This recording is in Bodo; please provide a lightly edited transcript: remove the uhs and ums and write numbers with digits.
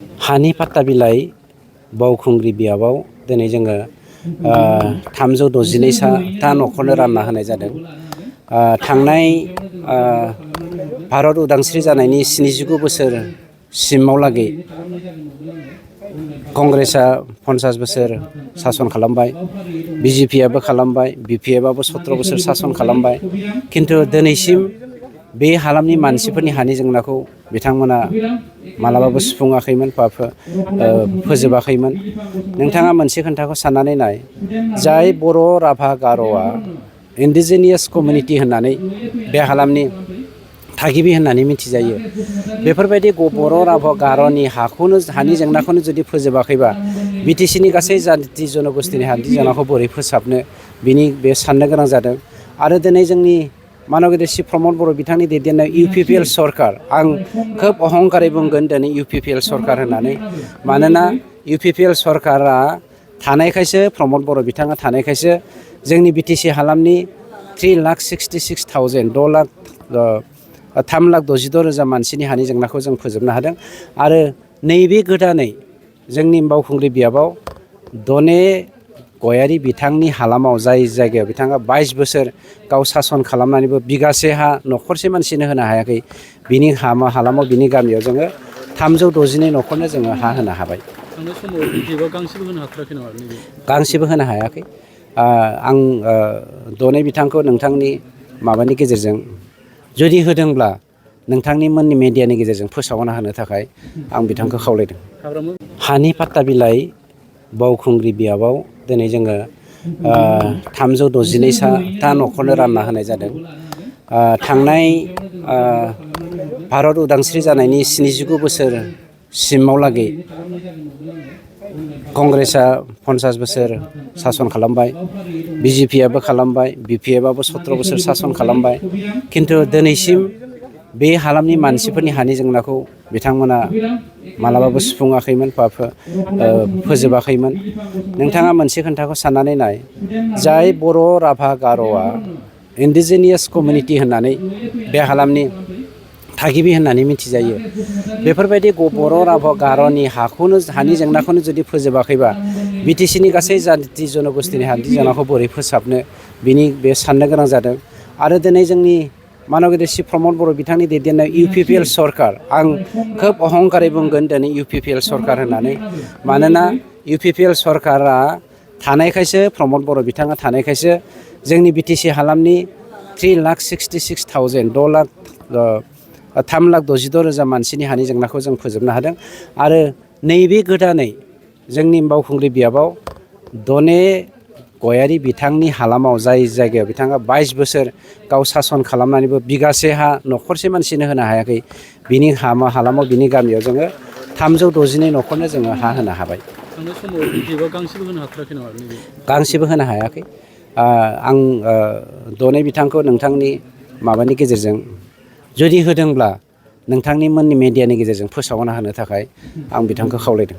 हानि पाट्टा बिलाइ बावखुंग्रि बियाबाव दिनै जोङो 364टा न'खरनो रानना होनाय जादों। थांनाय भारत उदांस्रि जानायनि 79 बोसोरसिमावलागै कंग्रेसआ 50 बोसोर सासन खालामबाय, बिजेपिआबो खालामबाय, बिपिएफआबो 17 बोसोर सासन खालामबाय। खिन्थु दिनैसिम बे हालामनि मानसिफोरनि हानि जेंनाखौ बिथांमोना मालाबाबो सुफुङाखैमोन बा फोजोबाखैमोन। नोंथाङा मोनसे खोन्थाखौ साननानै नाय, जाय बर' राभा गार'आ इन्डिजिनियास कमिउनिटि होननानै बे हालामनि थागिबि होननानै मिथिजायो, बेफोरबायदि बर' राभा गार'नि हानि जेंनाखौनो जुदि फोजोबाखैबा बिटिसिनि गासै जाथि जन'गोष्ठीनि हानि जेंनाखौ बोरै फोसाबनो, बिनि बे साननो गोनां जादों। आरो दिनै जोंनि मानगेदेर श्री प्रमद बर' बिथांनि दैदेननाय UPPL सरकार, आं खोब अहंकारै बुंगोन दिनै UPPL सरकार होननानै। मानोना UPPL सरकारा थानायखायसो, प्रमद बर' बिथाङा थानायखायसो जोंनि BTC हालामनि 3,66,000 3,62,000 मानसिनि हानि जेंनाखौ जों फोजोबनो हादों। आरो नैबे गोदानै जोंनि बावखुंग्रि बियाबाव दने गयारि बिथांनि हालामाव, जाय जायगायाव बिथाङा 22 बोसोर गाव सासन खालामनानैबो बिगासे हा न'खरसे मानसिनो होनो हायाखै, बिनि हालामाव, बिनि गामियाव जोङो 362 न'खरनो जोङो हा होनो हाबाय। थांनाय समाव बिपिएफआ गांसेबो होनो हाथाराखै नामा? गांसेबो होनो हायाखै। आं दने बिथांखौ नोंथांनि माबानि गेजेरजों जुदि होदोंब्ला नोंथांनि मोननि मेडियानि गेजेरजों फोसावना होनो थाखाय आं बिथांखौ खावलायदों। हानि पाट्टा बिलाइ बावखुंग्रि बियाबाव दिनै जोङो 362टा न'खरनो रानना होनाय जादों। थांनाय भारत उदांस्रि जानायनि 79 बोसोरसिमावलागै कंग्रेसआ 50 बोसोर सासन खालामबाय, बिजेपिआबो खालामबाय, बिपिएफआबो 17 बोसोर सासन खालामबाय। खिन्थु दिनैसिम बे हालामनि मानसिफोरनि हानि जेंनाखौ बिथांमोना मालाबाबो सुफुङाखैमोन बा फोजोबाखैमोन। नोंथाङा मोनसे खोन्थाखौ साननानै नाय, जाय बर' राभा गार'आ इन्डिजिनियास कमिउनिटि होननानै बे हालामनि थागिबि होननानै मिथिजायो, बेफोरबायदि बर' राभा गार'नि हानि जेंनाखौनो जुदि फोजोबाखैबा बिटिसिनि गासै जाथि जन'गोष्ठीनि हानि जेंनाखौ बोरै फोसाबनो, बिनि बे साननो गोनां जादों। आरो दिनै जोंनि मानगेदेर श्री प्रमद बर' बिथांनि दैदेननाय UPPL सरकार, आं खोब अहंकारै बुंगोन दिनै UPPL सरकार होननानै। मानोना UPPL सरकारा थानायखायसो, प्रमद बर' बिथाङा थानायखायसो जोंनि BTC हालामनि 3,66,000 3,62,000 मानसिनि हानि जेंनाखौ जों फोजोबनो हादों। आरो नैबे गोदानै जोंनि बावखुंग्रि बियाबाव दने गयारि बिथांनि हालामाव, जाय जायगायाव बिथाङा 22 बोसोर गाव सासन खालामनानैबो बिगासे हा न'खरसे मानसिनो होनो हायाखै, बिनि हालामाव, बिनि गामियाव जोङो 362 न'खरनो जोङो हा होनो हाबाय। थांनाय समाव बिपिएफआ गांसेबो होनो हाथाराखै नामा? गांसेबो होनो हायाखै। आं दने बिथांखौ नोंथांनि माबानि गेजेरजों जुदि होदोंब्ला नोंथांनि मोननि मेडियानि गेजेरजों फोसावना होनो थाखाय आं बिथांखौ खावलायदों।